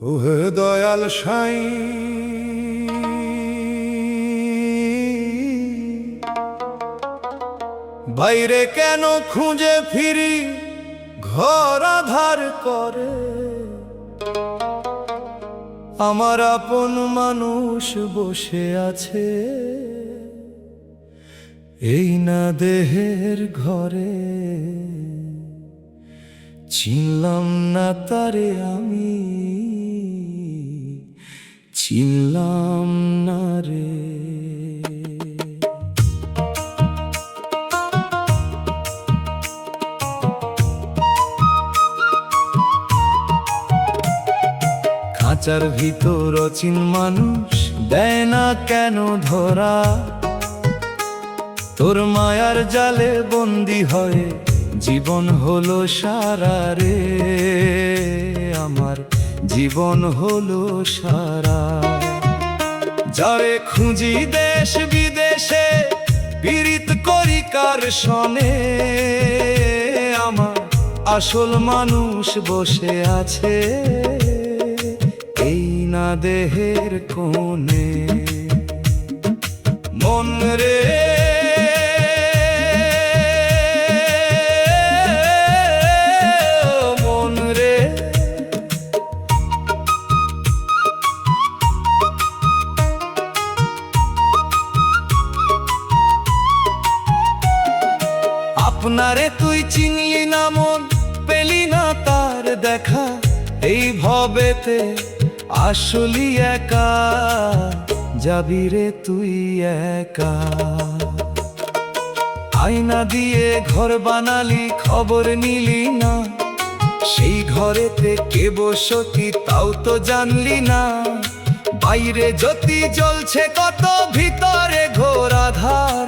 ওহে দয়াল সাই বাইরে কেন খুঁজে ফিরি ঘর আধার করে আমার আপন মানুষ বসে আছে এই না দেহের ঘরে চিনলাম না তারে আমি চিনলাম না রে খাঁচার ভিতর অচিন মানুষ দেয় না কেন ধরা তোর মায়ার জালে বন্দি হয়ে জীবন হলো সারা রে আমার জীবন হলো সারা যারে খুঁজি দেশ বিদেশে পীড়িত করি কার সনে আমার আসল মানুষ বসে আছে এই না দেহের কোণে মন রে আপনারে তুই চিনলি না মন পেলি না তার দেখা এই ভবেতে আসলি একা যাবি রে তুই একা আয়না দিয়ে ঘর বানালি খবর নিলি না সেই ঘরেতে কে বসতি তাও তো জানলি না বাইরে জ্যোতি জ্বলছে কত ভিতরে ঘোর আধার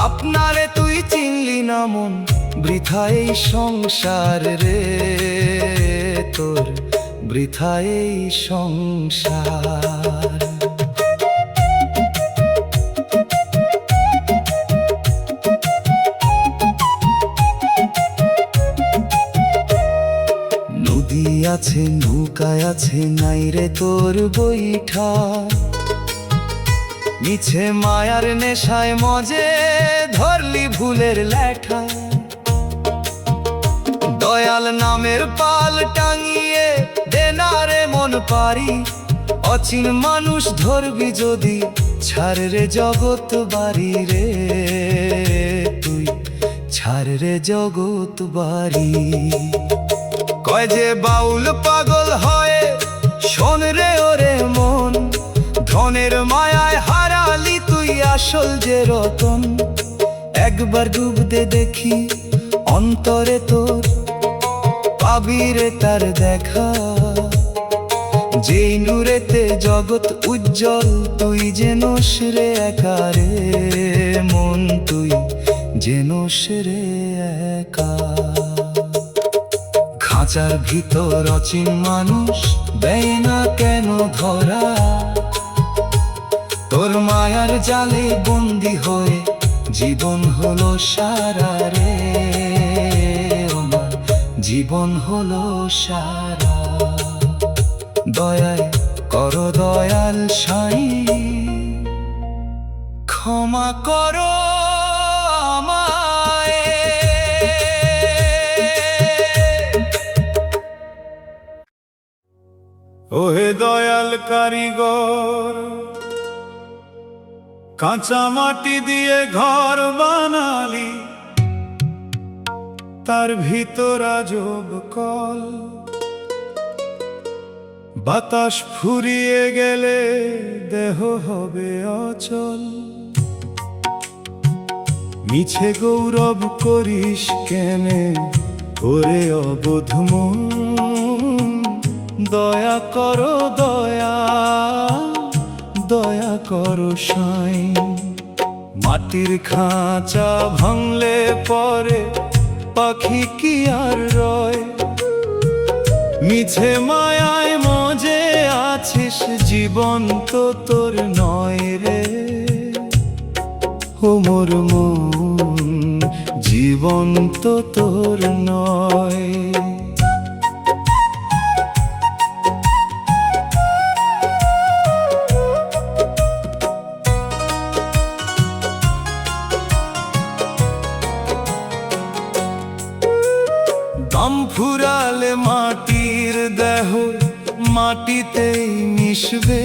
আপনারে তুই চিনলি না মন বৃথা এই সংসার রে তোর বৃথা এই সংসার নদী আছে নৌকায় আছে নাই রে তোর বৈঠা মিছে মায়ার নেশায় মজে ধরলি ভুলের লেঠা দয়াল নামের পাল টাঙিয়ে দেনারে মন পারি অচিন মানুষ ধরবি যদি ছাড় রে জগৎ বাড়ি রে তুই ছাড় রে জগৎ বাড়ি কয় যে বাউল পাগল হয় শোন রে ওরে মন ধনের মায়ায় হারালি তুই আসল যে রতন একবার ডুব দে দেখি অন্তরে তোর পাবি রে তার দেখা যেই নূরেতে জগৎ উজ্জ্বল তুই যেন রে একা রে মন তুই যেন রে একা খাঁচার ভিতর অচিন মানুষ দেয় না কেন ধরা তোর মায়ার জালে বন্দি হয়ে জীবন হলো সারা রে জীবন হলো সারা দয়ায় কর দয়াল সাই ক্ষমা করো আমায় ওহে দয়াল কারিগর কাঁচা মাটি দিয়ে ঘর বানালি তার ভিতর আজব কল বাতাস ফুরিয়ে গেলে দেহ হবে অচল মিছে গৌরব করিস কেনে ওরে অবোধ মন দয়া করো দয়া দয়া করো সাই মাটির খাঁচা ভাঙলে পরে পাখি কি আর রয় মিছে মায়ায় মজে আছিস জীবন তো তোর নয় রে ও মোর মন জীবন তো তোর নয় দেহ মাটিতেই মিশবে।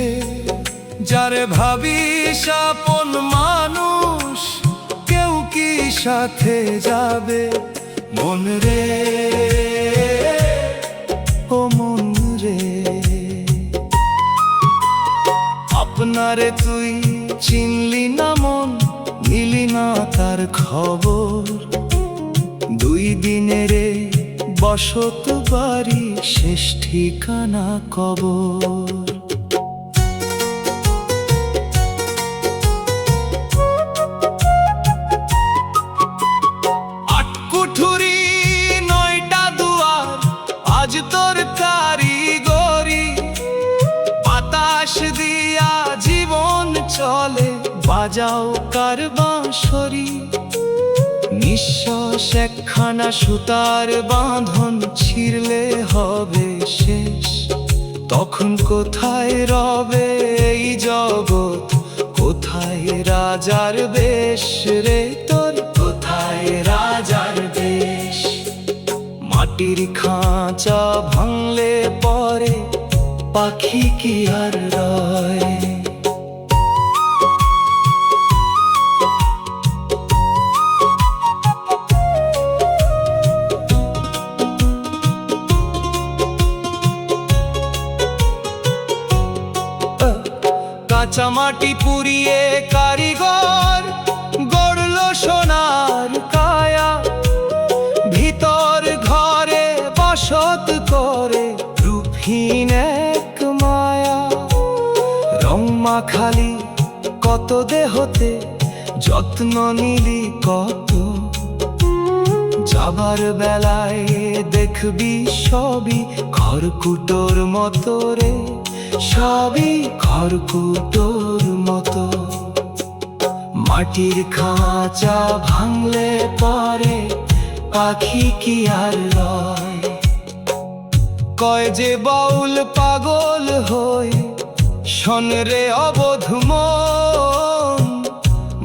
যারে ভাবিস আপন মানুষ, কেউ কি সাথে যাবে? মন রে, ও মন রে, আপনারে তুই চিনলি না মন, নিলি না তার খবর। 2 দিনের বসত বাড়ি, শেষ ঠিকানা কবর। আটকুঠুরি 9টা দুয়ার, আজ তোর কারিগরি। বাতাস দিয়া জীবন চলে, বাজাও কার বাঁশরি। নিঃশ্বাস একখানা সুতার বাঁধন, ছিঁড়লে হবে শেষ। তখন কোথায় রবে এই জগৎ, কোথায় রাজার বেশ রে তোর, কোথায় রাজার বেশ? মাটির খাঁচা ভাঙলে পরে পাখি কি আর রয়? কাঁচা মাটি পুড়িয়ে কারিগর গড়ল সোনার কায়া। ভিতর ঘরে বসত করে রূপহীন এক মায়া। রং মাখালি কত দেহতে, যত্ন নিলি কত। যাবার বেলায় দেখবি সবই খড়কুটোর মতো রে, সবই খড়কুটোর মতো। মাটির খাঁচা ভাঙলে পরে পাখি কি আর রয়? কয় যে বাউল পাগল হয়ে, শোন রে অবোধ মন।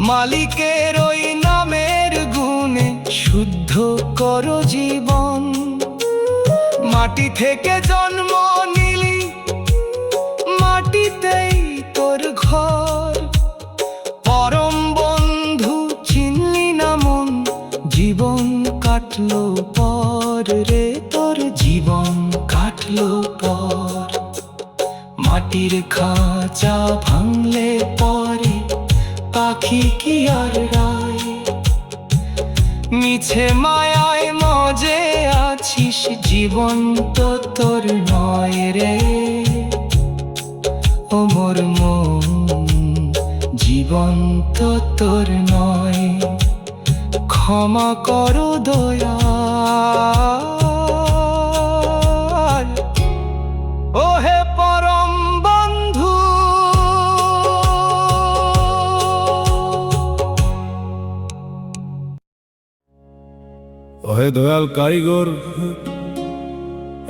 মালিকের ওই নামের গুণে শুদ্ধ করো জীবন। মাটি থেকে জন্ম নিলি, মাটিতেই তোর ঘর। পরম বন্ধু চিনলি না মন, জীবন কাটলো পর রে তোর, জীবন কাটলো পর। মাটির খাঁচা ভাঙলে পরে পাখি কি আর রায়? মিছে মায়ায় মজে আছিস, জীবন তো তোর নয় রে। ও মোর মন, জীবন তো তোর নয়। ক্ষমা করো দয়াল, ও হে পরম বন্ধু। ওহে দয়াল কারিগর,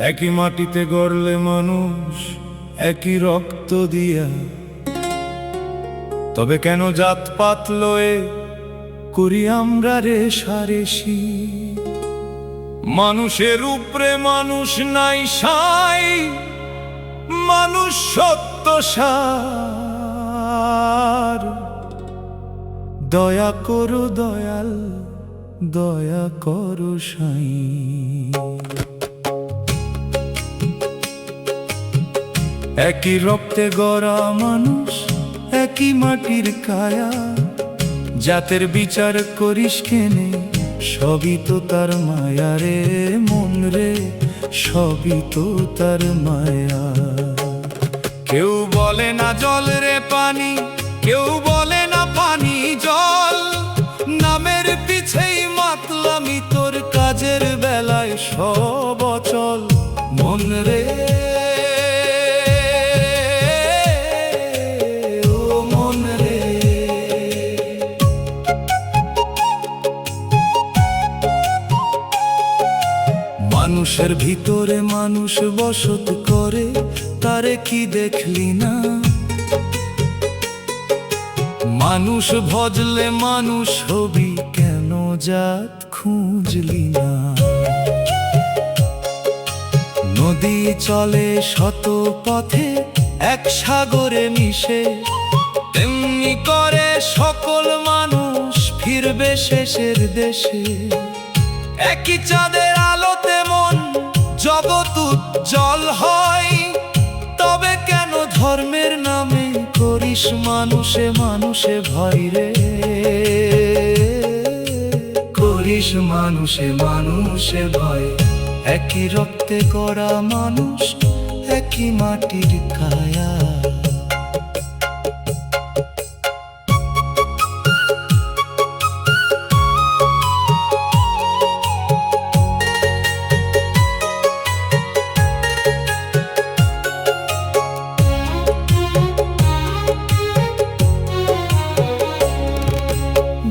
একই মাটিতে গড়লে মানুষ, একই রক্ত দিয়া। তবে কেন জাতপাত লয়ে করি আমরা রেষারেষি? মানুষের উপরে মানুষ নাই সাই, মানুষ সত্য সার। দয়া করো দয়াল, দয়া করো সাই। একই রক্তে গড়া মানুষ, একই মাটির কায়া। জাতের বিচার করিস কেনে, সবই তো তার মায়া রে মন রে, সবই তো তার মায়া। কেউ বলে না জল রে পানি, কেউ বলে না পানি জল। নামের পিছেই মাতলামি, তোর কাজের বেলায় সব অচল। মন রে, ও মন রে, মানুষের ভিতরে মানুষ বসত করে, তারে কি দেখলি না? মানুষ ভজলে মানুষ হবি, কেন জাত খুঁজলি না? নদী নদী চলে শত পথে এক সাগরে মিশে, তেমনি করে সকল মানুষ ফিরবে শেষের দেশে। একই চাঁদের আলোতে মন জগৎ উজ্জ্বল হয়, তবে কেন ধর্মের নামে করিস মানুষে মানুষে ভয় রে? করিস মানুষে মানুষে ভয়। একই রক্তে গড়া মানুষ, একই মাটির কায়া।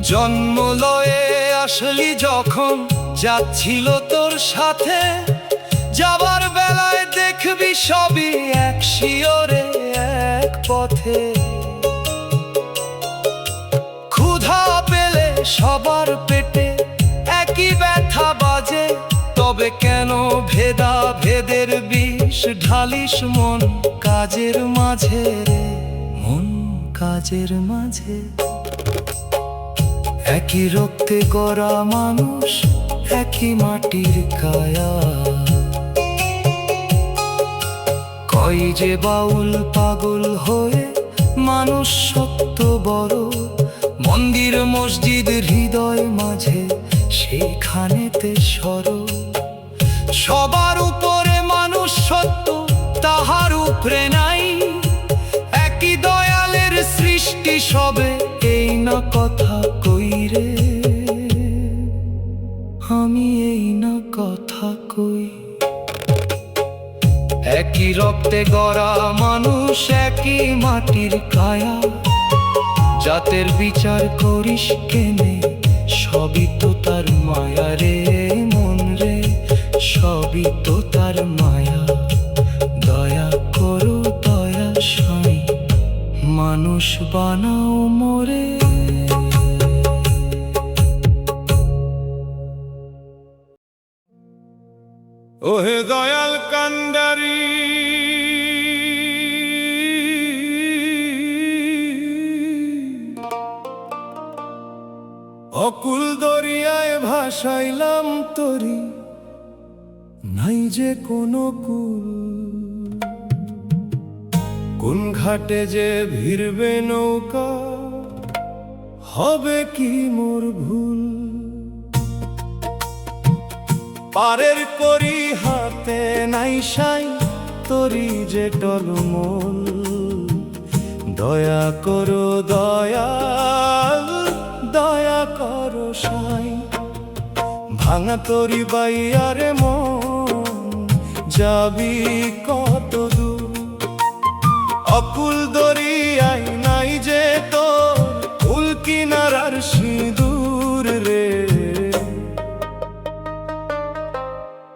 জন্ম লয়ে আসলি যখন যাচ্ছিল তোর সাথে, যাবার বেলায় দেখবি সবই এক শিয়রে এক পথে। ক্ষুধা পেলে সবার পেটে একই ব্যথা বাজে, তবে কেন ভেদা ভেদের বিষ ঢালিস মন কাজের মাঝে রে? মন কাজের মাঝে। একই রক্তে গড়া মানুষ, একই মাটির কায়া। কই যে বাউল পাগল হয়ে মানুষ সত্য বড়, মন্দির মসজিদ হৃদয় মাঝে সেখানেতে সর। সবার উপরে মানুষ সত্য, তাহার উপরে নাই। একই দয়ালের সৃষ্টি সবে, এই না কথা কই রে? আমি এই না কথা কই। একই রক্তে গড়া মানুষ, একই মাটির কায়া। জাতের বিচার করিস কেনে? সবই তো তার মায়া রে মন রে, সবই তো তার মায়া। দয়া করো দয়া সাই, মানুষ বানাও মোরে। ওহে দয়াল কান্ডারি, অকুল দরিয়ায় ভাসাইলাম তরি, নাই যে কোনো কুল। কোন ঘাটে যে ভিড়বে নৌকা, হবে কি মোর ভুল? পারের করি হাতে নাই সাই, তরি যে টলমল। দয়া করো দয়াল, দয়া করো সাই। ভাঙা তরি বাইয়ারে মন, যাবি কত দূর? অকুল দরিয়ায় নাই যে তোর কুল কিনারার সিঁদুর রে।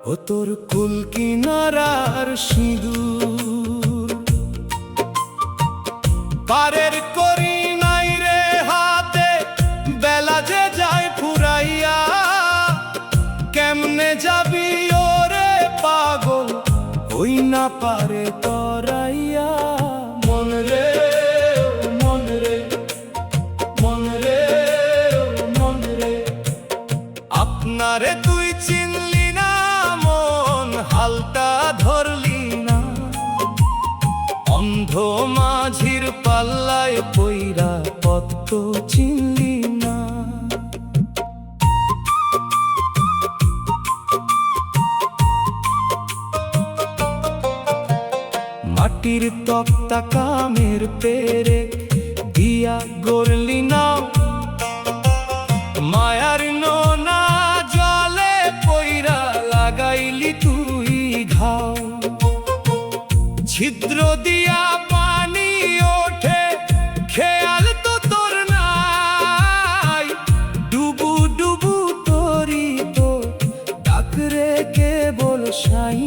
ও তোর কুল কিনারার সিঁদুর। পারের করি নাই রে হাতে, বেলা যে যায় ফুরাইয়া। কেমনে যাবি ওরে পাগল, ওই না পারে তরাইয়া। মন রে মন রে, মন রে মন রে। আপনারে তুই চিনলি না, মন হালটা ধরলি না। অন্ধ মাঝির পাল্লায় পইরা পথ তো চিনলি না। মাটির তক্তা কামের পেরে দিয়া গড়লি না। মায়ার নোনা জলে পইরা লাগাইলি তুই ঘাও। ছিদ্র দিয়া পানি ওঠে, খেয়াল তো তোর নাই। ডুবু ডুবু তরি তো ডাকরে কেবল সাই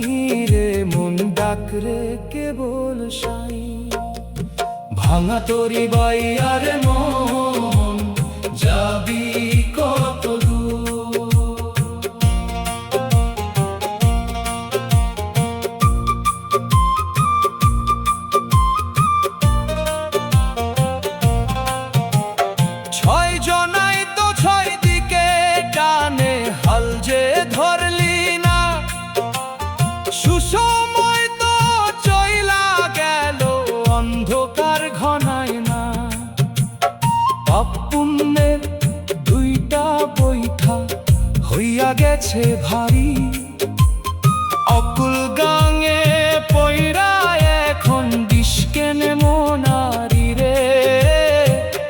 রে মন, ডাকরে কেবল সাই। ভাঙা তরি বাইয়ার মন, যাবি কত দূর? গেছে ভারী, অকুল গাঙে পইরা এখন ডিসকেনে মনারি রে,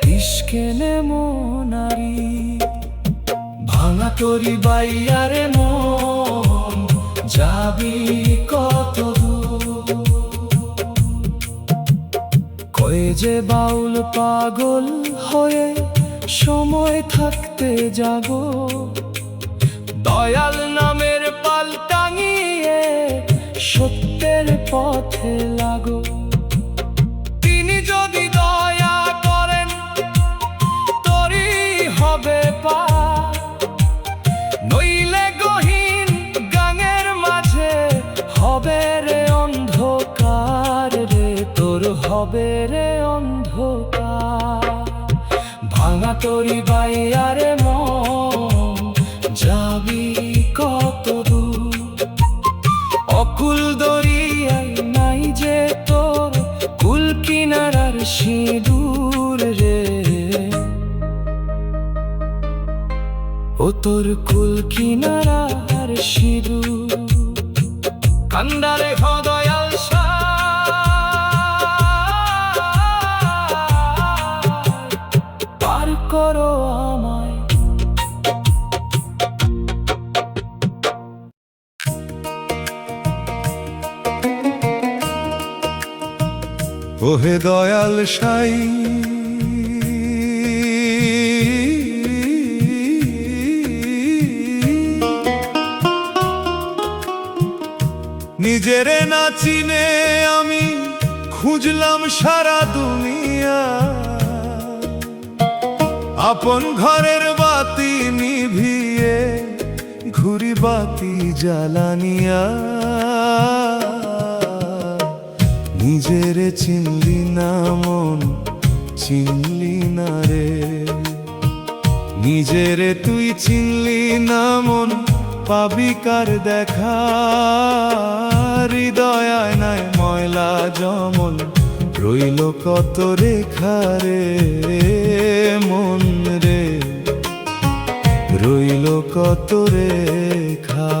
ডিসকেনে মনারি। ভাঙা তরি বাইয়ারে মন, যাবি কত দূর? কয়ে যে বাউল পাগল হয়ে সময় থাকতে যাগো, দয়াল নামের পাল টাঙিয়ে সত্যের পথে লাগো। তিনি যদি দয়া করেন তরি হবে পার, নইলে গহীন গাঙের মাঝে হবে রে অন্ধকার রে, তোর হবে রে অন্ধকার। ভাঙা তরি বাইয়ারে মন, যাবি কত দূর? অকুল দরিয়াই নাই যে তোর কুল কিনারার সিঁদুর রে, ও তোর কুল কিনারার সিঁদুর। কান্দারে দয়াল পার করো আমায়। ওহে দয়াল সাই, নিজেরে না চিনে আমি খুঁজলাম সারা দুনিয়া, আপন ঘরের বাতি নিভিয়ে ঘুরি বাতি জ্বালানিয়া। নিজেরে চিনলি না মন, চিনলি না রে, নিজেরে তুই চিনলি না মন, পাবি কার দেখা? হৃদয় নাই ময়লা জমন, রইল কত রেখা রে মন রে, রইল কত রেখা।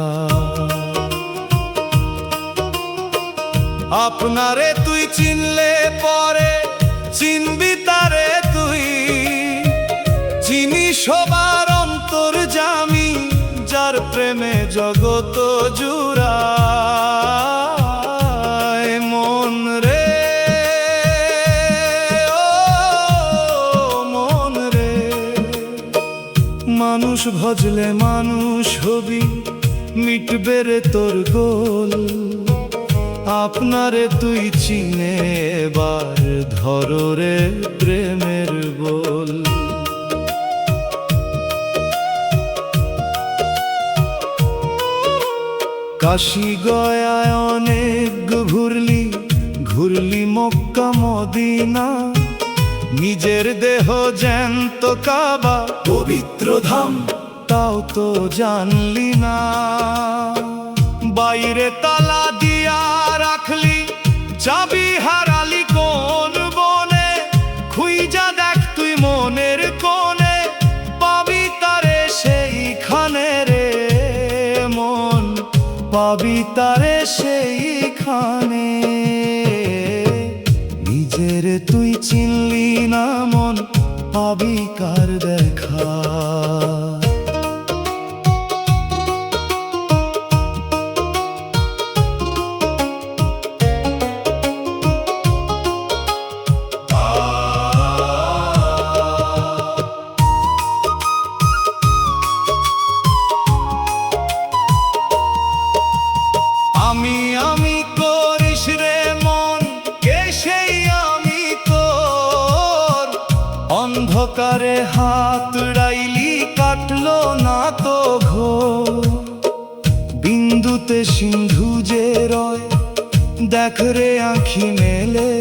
আপনারে তুই চিনলে পরে চিনবি তারে তুই, চিনি সবার অন্তর্যামী, যার প্রেমে জগত জুড়ায় মন রে, ও মন রে। মানুষ ভজলে মানুষ হবি, মিটবে রে তোর গোল। আপনারে তুই চিনে এবার ধরো রে প্রেমের বোল। কাশি গয়ায় অনেক ঘুরলি, ঘুরলি মক্কা মদিনা, নিজের দেহ জ্যান্ত কাবা পবিত্র ধাম, তাও তো জানলি না। বাইরে তালা দিয়া রাখলি, চাবি হারালি কোন বনে, খুইজা দেখ তুই মনের কোণে, পাবি তারে সেইখানে রে মন, পাবি তারে সেইখানে। নিজের তুই চিনলি না মন, পাবি কার দেখা? আমি আমি করিস রে মন, কে সেই আমি তোর? অন্ধকারে হাত রাইলি, কাটলো না তো ঘোর। বিন্দুতে সিন্ধু যে রয়, দেখ রে আঁখি মেলে,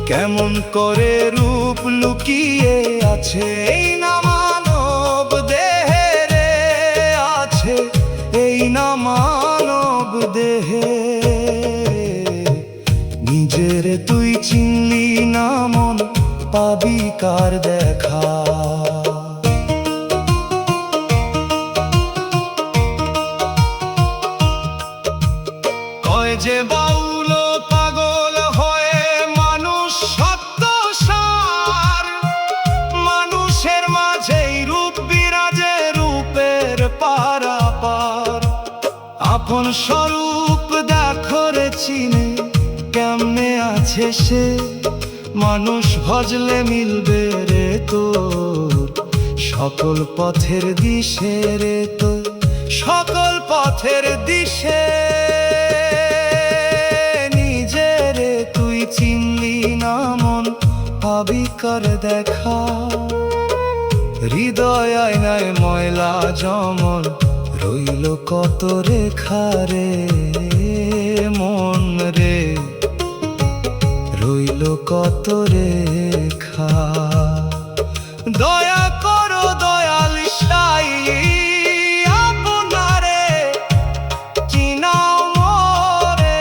কেমন করে রূপ লুকিয়ে আছে এই না মানব দেহে রে, আছে এই না মানব দেহে। নিজের তুই চিনলি না মন, পাবি কার দেখা? স্বরূপ দেখো রে চিনে কেমনে আছে সে, মানুষ ভজলে মিলবে রে তোর সকল পথের দিশে রে তোর সকল পথের দিশে। নিজেরে তুই চিনলি না মন পাবি কর দেখা, হৃদয় আয়নায় ময়লা জমন রইল কত রেখা রে মন রে, রইল কত রেখা। দয়া করো দয়াল সাই আপনারে চিনাও মোরে।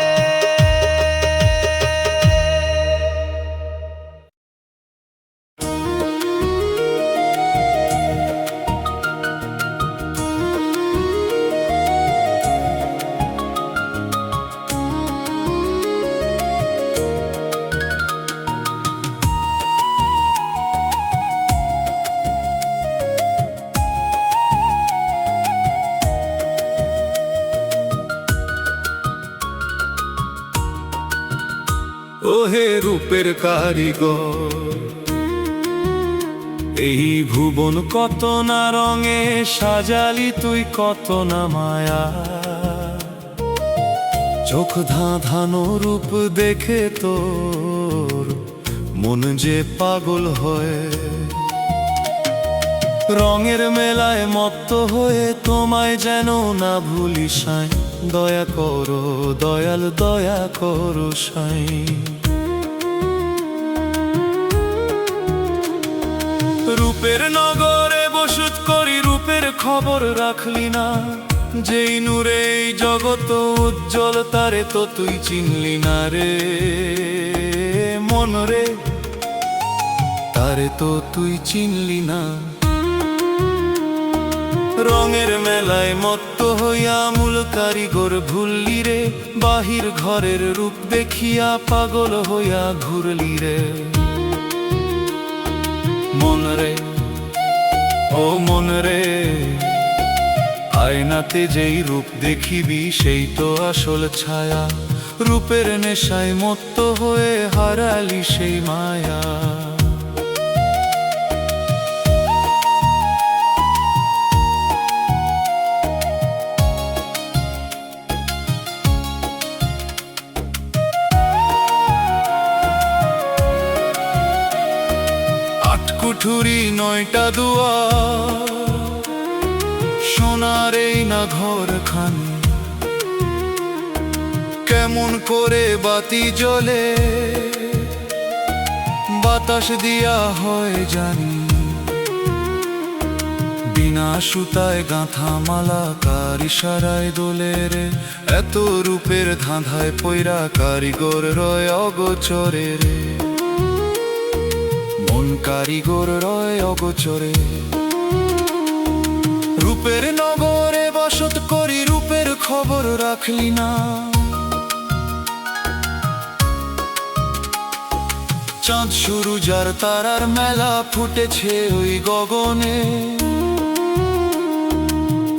ওহে রূপের কারিগর, এই ভুবন কত না রঙে সাজালি তুই কত না মায়া। চোখ ধাঁধানো রূপ দেখে তোর মন যে পাগল হয়, রঙের মেলায় মত্ত হয়ে তোমায় যেন না ভুলি সাই। দয়া করো দয়াল দয়া করো সাই। রূপের নগরে বসত করি রূপের খবর রাখলি না, যেই নূরে এই জগত উজ্জ্বল তারে তো তুই চিনলি না রে মন রে, তারে তো তুই চিনলি না। রঙের মেলায় মত্ত হইয়া মূল কারিগর ভুললি রে, বাহির ঘরের রূপ দেখিয়া পাগল হইয়া ঘুরলি রে মন রে ও মন রে। আয়নাতে যেই রূপ দেখিবি সেই তো আসল ছায়া, রূপের নেশায় মত্ত হয়ে হারালি সেই মায়া। কুঠুরি 9টা দুয়ার, সোনার এই না ঘর খানি, কেমন করে বাতি জ্বলে বাতাস দিয়া হয় জানি। বিনা সুতায় গাঁথা মালা কার ইশারায় দোলে রে, এত রূপের ধাঁধায় পয়রা কারিগর রয় অগোচরে রে, কারিগর রয় অগোচরে। রূপের নগরে বসত করি রূপের খবর রাখলি না, চাঁদ শুরু যার তারার মেলা ফুটেছে ওই গগনে,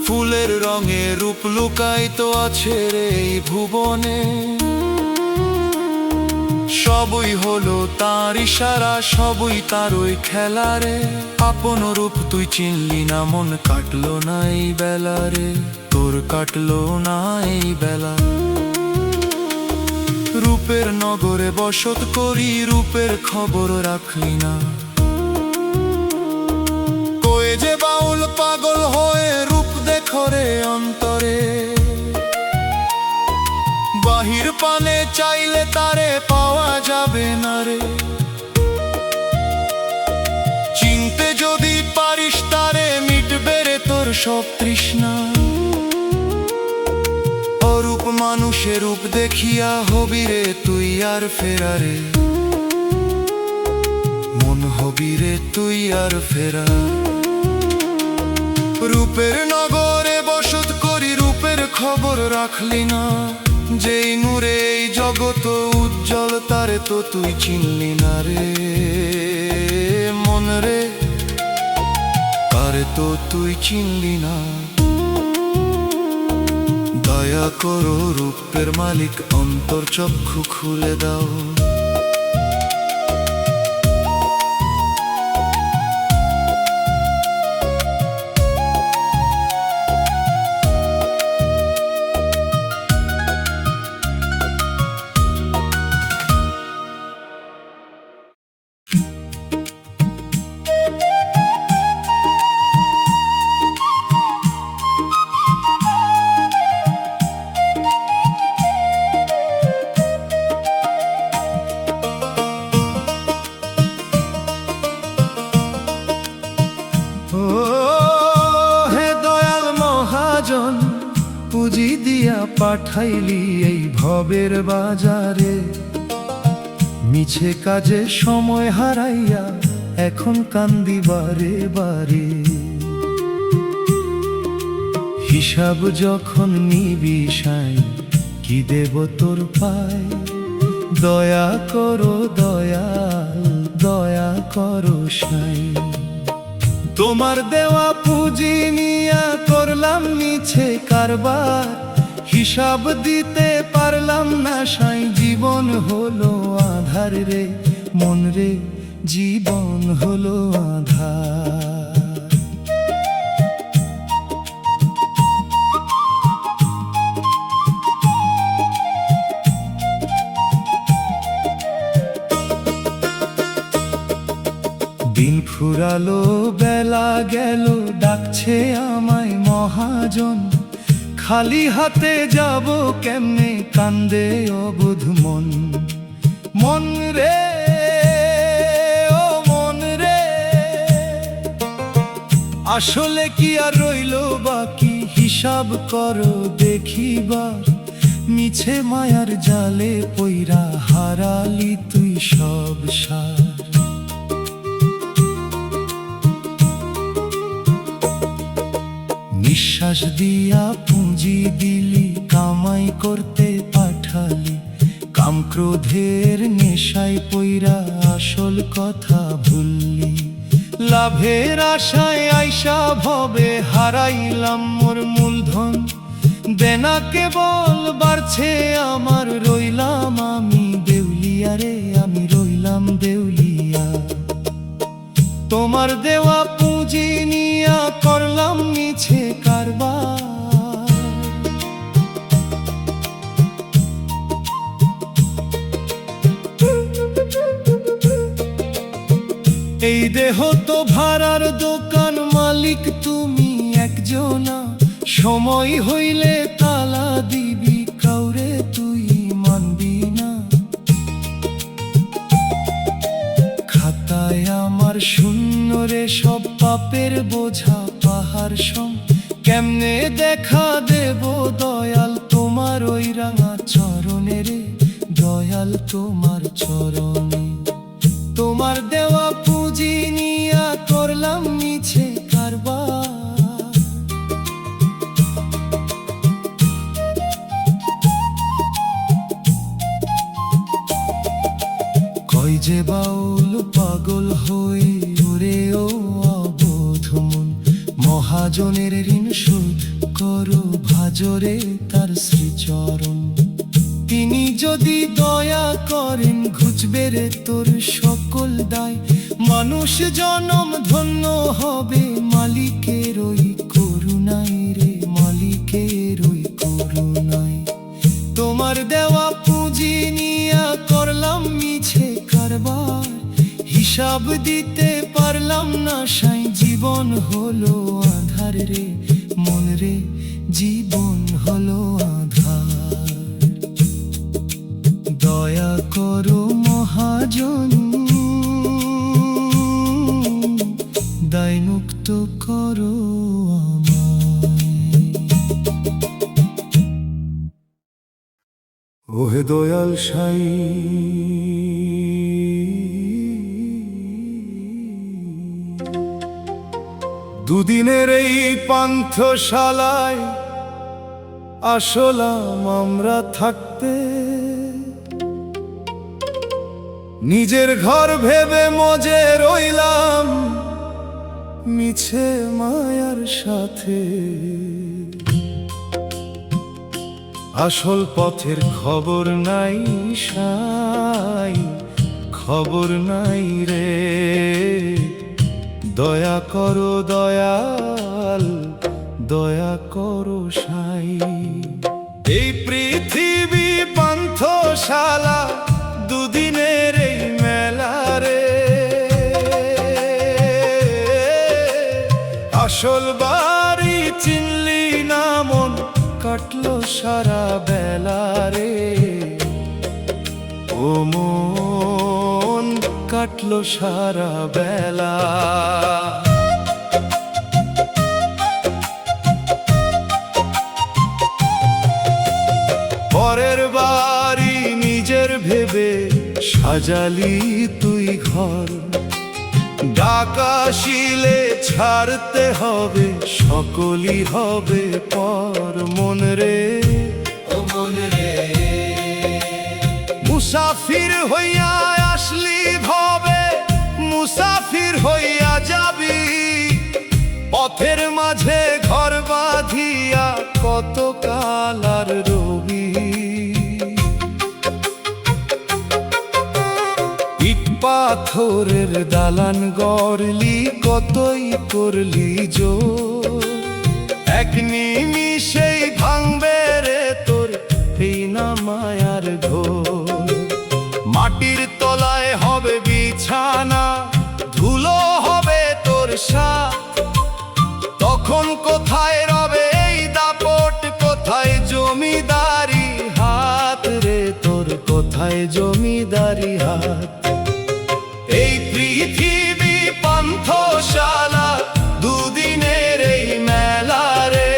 ফুলের রঙে রূপ লুকায়িত আছে রে এই ভুবনে। সবই হলো তার ইশারা, সবই তার ওই খেলা রে, আপন রূপ তুই চিনলি না মন কাটলো না এই বেলা রে, তোর কাটলো না এই বেলা। রূপের নগরে বসত করি রূপের খবর রাখলি না, কয়ে যে বাউল পাগল হয়ে রূপ দেখো রে অন্তরে, বাহির পানে চাইলে তারে পাওয়া যাবে না রে। চিনতে যদি পারিস তারে মিটবে রে তোর সব তৃষ্ণা। অরূপ মানুষের রূপ দেখিয়া হবি রে তুই আর ফেরারে, মন হবি রে তুই আর ফেরা। রূপের নগরে বসত করি রূপের খবর রাখলি না, যেই নূরে এই জগত উজ্জ্বল তারে তো তুই চিনলি না রে মন রে, তারে তো তুই চিনলি না। দয়া করো রূপের মালিক, অন্তর্চক্ষু খুলে দাও। ও হে দয়াল মহাজন, পুঁজি দিয়া পাঠাইলি এই ভবের বাজারে, মিছে কাজে সময় হারাইয়া এখন কান্দি বারে বারে। হিসাব যখন নিবি সাই, কি দেব তোর পায়? দয়া করো দয়াল, দয়া করো সাই। তোমার দেওয়া পুঁজি নিয়া করলাম মিছে কারবার, হিসাব দিতে পারলাম না সাই। জীবন হলো আধার রে মন রে, জীবন হলো আধার। দিন ফুরালো বেলা গেল, ডাকছে আমায় মহাজন, খালি হাতে যাব কেমনে, কান্দে অবুধ মন। মন রে ও মন রে, আসলে কি আর রইল বাকি? হিসাব করো দেখিবার, মিছে মায়ার জালে পইরা হারালি তুই সব সার। নিঃশ্বাস দিয়া পুঁজি দিলি, কামাই করতে পাঠালি, কাম ক্রোধের নেশায় পইরা আসল কথা ভুললি। লাভের আশায় আইসা ভবে হারাইলাম মোর মূলধন, দেনা কেবল বাড়ছে আমার, রইলাম আমি দেউলিয়া রে, আমি রইলাম দেউলিয়া। তোমার দেওয়া পুঁজি নিয়া করলাম মিছে কারবার, এই দেহ তো ভাড়ার দোকান, মালিক তুমি একজনা। সময় হইলে তালা দিবি, কাউরে তুই মানবি না। খাতায় আমার শূন্য রে সব পাপের বোঝা পাহাড় সম, কেমনে দেখা দেব দয়াল তোমার ওই রাঙা চরণে রে, দয়াল তোমার চরণে। তোমার দেওয়া পুঁজি নিয়া করলাম মিছে কারবার, কই যে বাউল পাগল হই ওরে ও অবোধ মন। মহাজনের ঋণ শোধ করো ভাজরে তার শ্রীচরণ, তিনি যদি দয়া করেন ঘুচবে রে তোর সকল দায়। মানুষ জনম ধন্য হবে মালিকের ওই করুণায় রে, মালিকের ওই করুণায়। তোমার দেওয়া পুঁজি নিয়া করলাম মিছে কারবার, হিসাব দিতে পারলাম না সাই। জীবন হলো আধার রে মন রে, জীবন হলো আধার। দয়া করো মহাজন, দায় মুক্ত করো আমায়। ওহে দয়াল সাই, দুদিনের এই পান্থশালায় আসলাম আমরা থাকতে, নিজের ঘর ভেবে মজে রইলাম মিছে মায়ার সাথে। আসল পথের খবর নাই সাই, খবর নাই রে। দয়া করো দয়াল, দয়া করো সাই। এই পৃথিবী পান্থশালা, দুদিনের এই মেলা রে। আসল বাড়ি চিনলি না মন, কাটলো সারা বেলা রে। ও মন কাটলো সারা বেলা। পরের বাড়ি নিজের ভেবে সাজালি তুই ঘর। ডাক আসিলে ছাড়তে হবে, সকলই হবে পর। মন রে ও মন রে, মুসাফির হইয়া আসলি ভবে, মুসাফির হইয়া যাবি। পথের মাঝে ঘর বাঁধিয়া কত কাল আর রবি। ইট পাথরের দালান গড়লি, কতই করলি জোর। এক নিমিষেই ভাঙবে রে তোর এই না মায়ার ঘোর। মাটির তলায় হবে বিছানা, ধুলো হবে তোর সাথ। তখন কোথায় রবে এই দাপট, কোথায় জমিদারি হাত রে তোর, কোথায় জমিদারি হাত। এই পৃথিবী পান্থশালা, দুদিনের এই মেলা রে।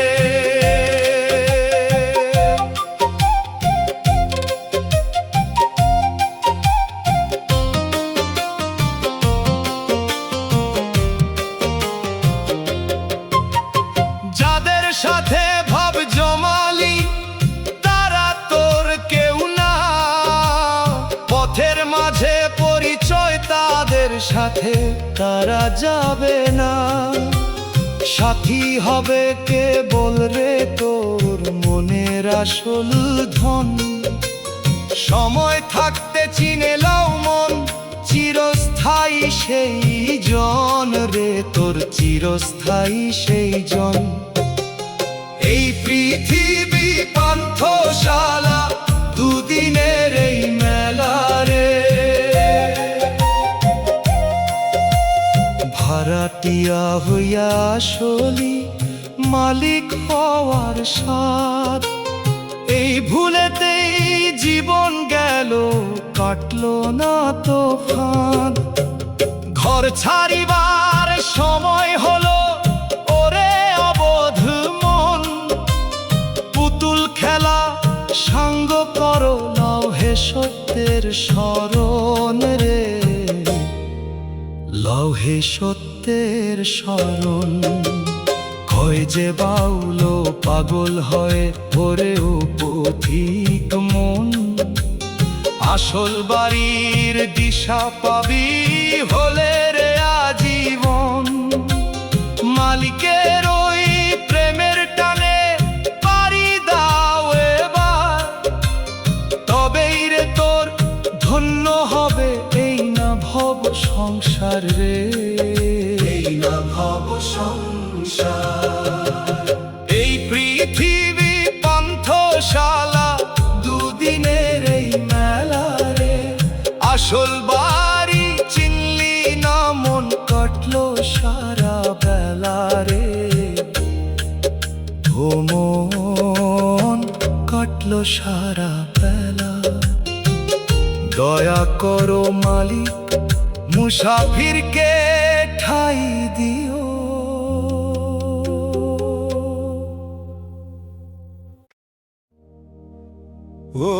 যাদের সাথে ভাব জমালি, তারা তোর কেউ না। পথের মাঝে পরিচয় তাদের সাথে, তারা যাবে না। সাথী হবে কে বল রে তোর মনের আসল ধন। সময় থাকতে চিনে লও মন, চিরস্থায়ী সেই জন রে তোর, চিরস্থায়ী সেই জন। এই পৃথিবী পান্থশালা, দুদিনের এই মেলা রে। ভাড়াটিয়া হইয়া আসলি মালিক হওয়ার স্বাদ। এই ভুলেতেই জীবন গেল, কাটলো না তো ফাঁদ। ঘর ছাড়িবার সময় হলো ওরে অবোধ মন। পুতুল খেলা সাঙ্গ করো, নাও হে সত্যের স্মরণ রে। লও হে সত্যের স্মরণ। কয় যে বাউলো পাগল হয় ওরে ও পথিক মন। আসল বাড়ির দিশা পাবি হলে রে আজীবন। মালিকের ওই প্রেমের টানে পাড়ি দাও এবার, তবেই রে তোর ধন্য হবে এই না ভব সংসার রে। এই না ভব সংসার। এই পৃথিবী পান্থশালা, দুদিনের এই মেলা রে। আসল বাড়ি চিনলি না মন, কাটলো সারা বেলা রে। ও মন কাটলো সারা বেলা। দয়া করো মালিক, মুসাফিরকে ঠাই দিও। ও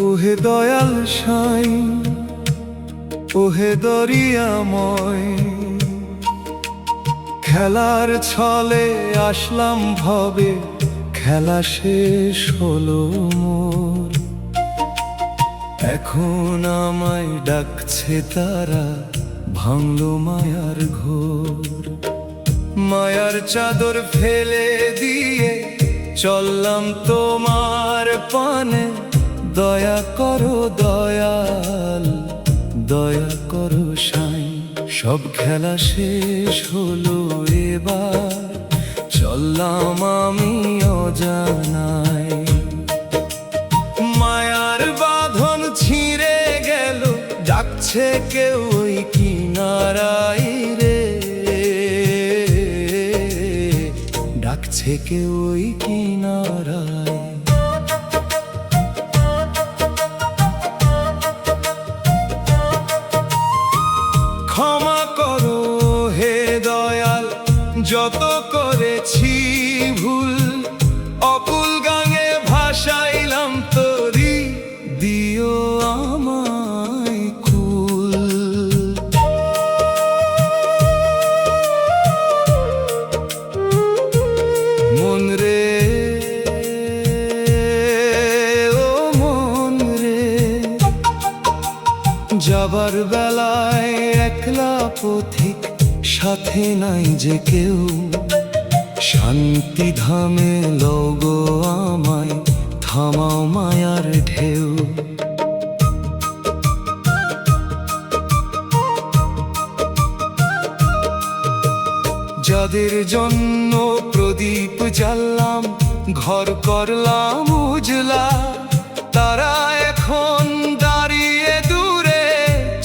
ওহে দয়াল সাই, ওহে দরিয়াময়। খেলার ছলে আসলাম ভবে, খেলা শেষ হলো মোর। এখন আমায় ডাকছে তারা, ভাঙলো মায়ার ঘোর। মায়ার চাদর ফেলে দিয়ে চললাম তোমার পানে, দয়া করো দয়াল, দয়া করো সাই। সব খেলা শেষ হলো এবার, চললাম আমি অজানায়। মায়ার বাঁধন ছিঁড়ে গেল, ডাকছে কেউ ওই কিনারায় রে, ডাকছে কেউ ওই কিনারায়। ক্ষমা করো হে দয়াল, যত করেছি ভুল, অকুল গাঙে ভাসাইলাম তোরি, দিও আমায় কুল। মন রে ও মন রে, যাবার বেলায় একলা পথিক, সাথে নাই যে কেউ। শান্তি ধামে লগো আমায়, থামাও মায়ার ঢেউ। যাদের জন্য প্রদীপ জ্বাললাম, ঘর করলাম উজলা, তারা এখন দাঁড়িয়ে দূরে,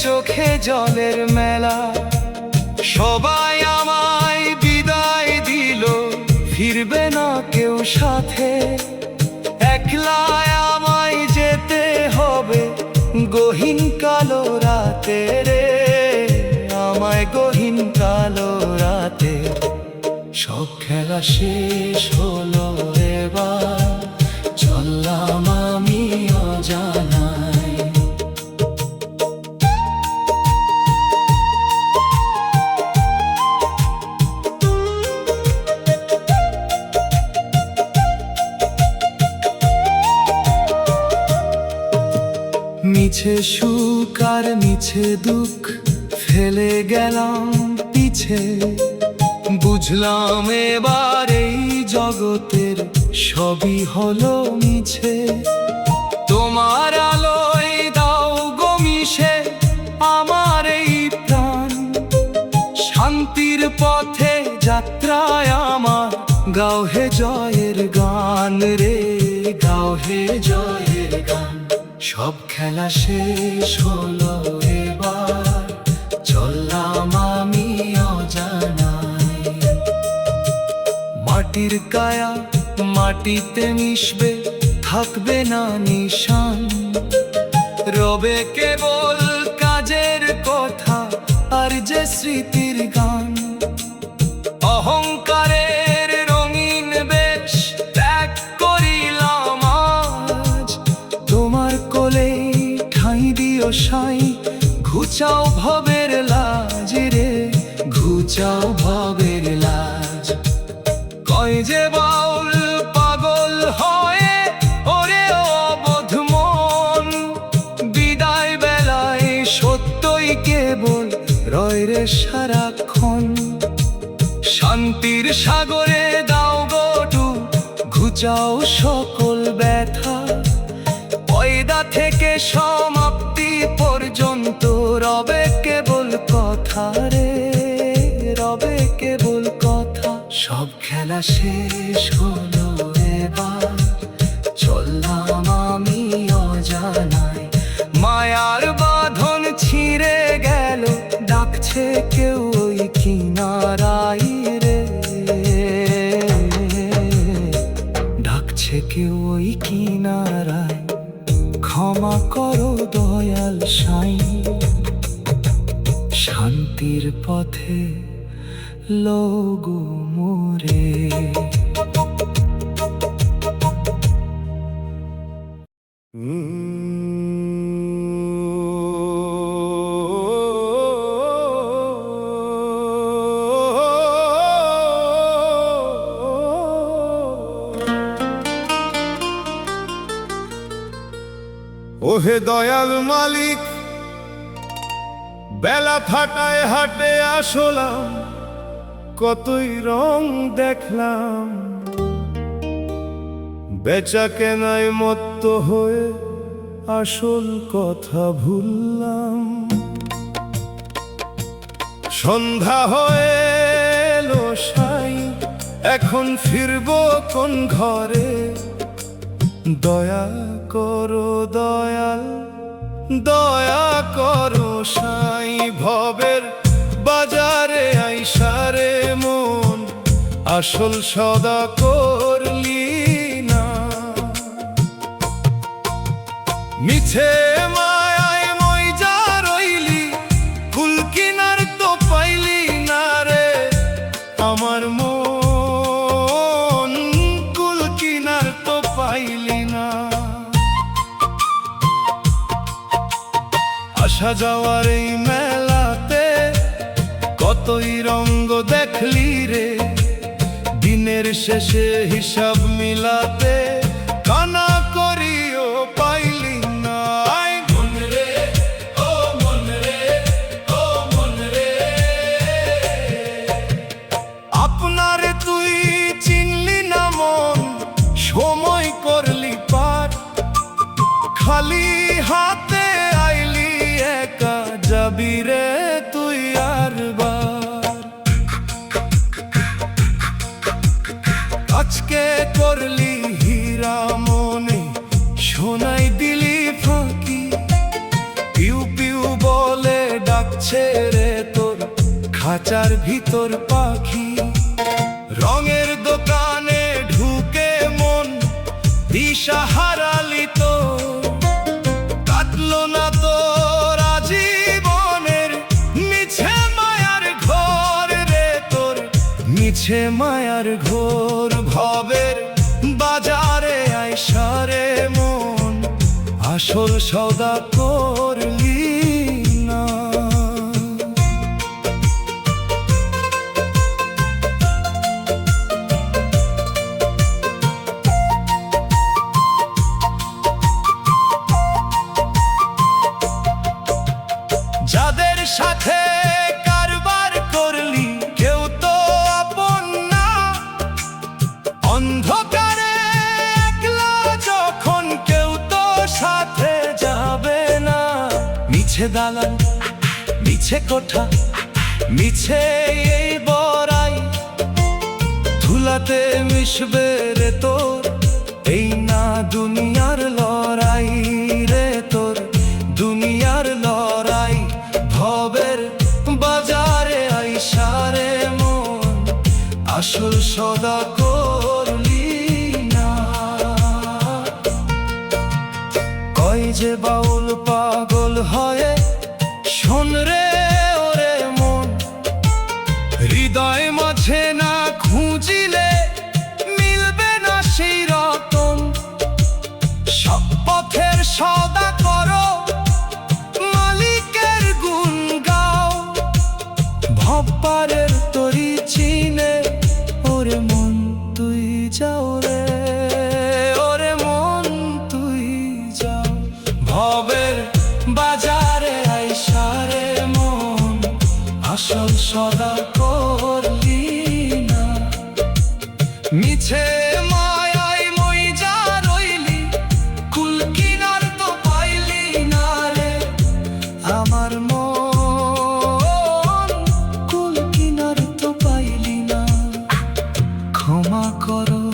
চোখে জলের মেলা। সবাই আমায় বিদায় দিল, ফিরবে না কেউ সাথে, একলা আমায় যেতে হবে গহীন কালো রাতে রে, আমায় গহীন কালো রাতে। সব খেলা শেষ হলো এবার, চললাম আমি অজানায়। মিছে সুখ আর মিছে দুঃখ ফেলে গেলাম পিছে, বুঝলাম এবার এই জগতের সবই হলো মিছে। তোমার আলোয় দাও গো মিশে আমার এই প্রাণ, শান্তির পথে যাত্রায় আমার, গাও হে জয়ের গান রে, গাও হে জয়ের গান। সব খেলা শেষ হলো এবার, চললাম আমি অজানায়। মাটির কায়া মাটিতে মিশবে, থাকবে না নিশান, রবে কেবল কাজের কথা আর যে স্মৃতির গান। অহংকারের রঙিন বেশ ত্যাগ করিলাম আজ, তোমার কোলে ঠাঁই দিও সাই, ঘুচাও ভবের লাজ রে, ঘুচাও ভবের লাজ। কয় যে বাউল পাগল হয়ে ওরে অবোধ মন, বিদায় বেলায় সত্যই কেবল রয় রে সারাক্ষণ। শান্তির সাগরে দাও গোটু, ঘুচাও সকল ব্যথা, পয়দা থেকে সমাপ্তি পর্যন্ত রবে কেবল কথা রে, রবে কেবল কথা। সব খেলা শেষ হলো এবার, চললাম আমি অজানায়। মায়ার বাঁধন ছিঁড়ে গেল, ডাকছে কেউ ওই কিনারায় রে, ডাকছে কেউ ওই কিনারায়। ক্ষমা করো দয়াল সাই, শান্তির পথে লগো মোরে। ওহে দয়াল মালিক, বেলা ফাটায় হাটে আসলাম, কতই রং দেখলাম, বেচা কেনায় মত্ত হয়ে আসল কথা ভুললাম। সন্ধ্যা হয়ে এলো সাই, এখন ফিরবো কোন ঘরে? দয়া করো দয়াল, দয়া করো সাই, ভবের বাজারে আইসারে মন আসল সদা করলি না। মিছে মায়ায় মইজা রইলি, কুল কিনার তো পাইলি না রে আমার মন, কুল কিনার তো পাইলি না। আসা যাওয়ার এই মেলাতে কতই রঙ্গ দেখলি রে, দিনের শেষে হিসাব মিলাতে কানা করিও পাইলি না। আয় মন রে, ও মন রে, ও মন রে, আপনারে তুই চিনলি না মন, সময় করলি পার, খালি হাতে আইলি একা যাবি রে তুই আরবার। আজকে করলি হীরা মনে, শোনাই দিলি ফাঁকি, পিউ পিউ বলে ডাকছে রে তোর খাঁচার ভিতর পাখি। রঙের দোকানে ঢুকে মন দিশা হারালি তো, কাটলো না তোর আজীবনের মিছে মায়ার ঘর রে তোর, মিছে মায়ার ঘোর। ভবের বাজারে আইসারে মন আসল সওদা করলি না। যাদের সাথে কারবার করলি কেউ তো আপন না, অন্ধকারে একলা যখন কেউ তো সাথে যাবে না। মিছে দালান, মিছে কোঠা, মিছে এই বড়াই, ধুলাতে মিশবে রে তোর এই না দুনিয়ার লড়াই রে তোর, দুনিয়ার লড়াই। ভবের বাজারে আইসারে মন আসল সদা করলি না। কয় যে বাউল পাগল হয়ে শোন রে ওরে মন, হৃদয় মাঝে না খুঁজিলে মিলবে না সেই রতন। সব পথের সদা করো, মালিকের গুণ গাও, ভবপারের তরি চিনে ওরে মন তুই যাও রে, ওরে মন তুই যাও। ভবের বাজারে আইসারে মন আসল সদা করলি না। মিছে মায়ায় মইজা রইলি, কুল কিনার তো পাইলি না রে আমার মন, কুল কিনার তো পাইলি না। ক্ষমা করো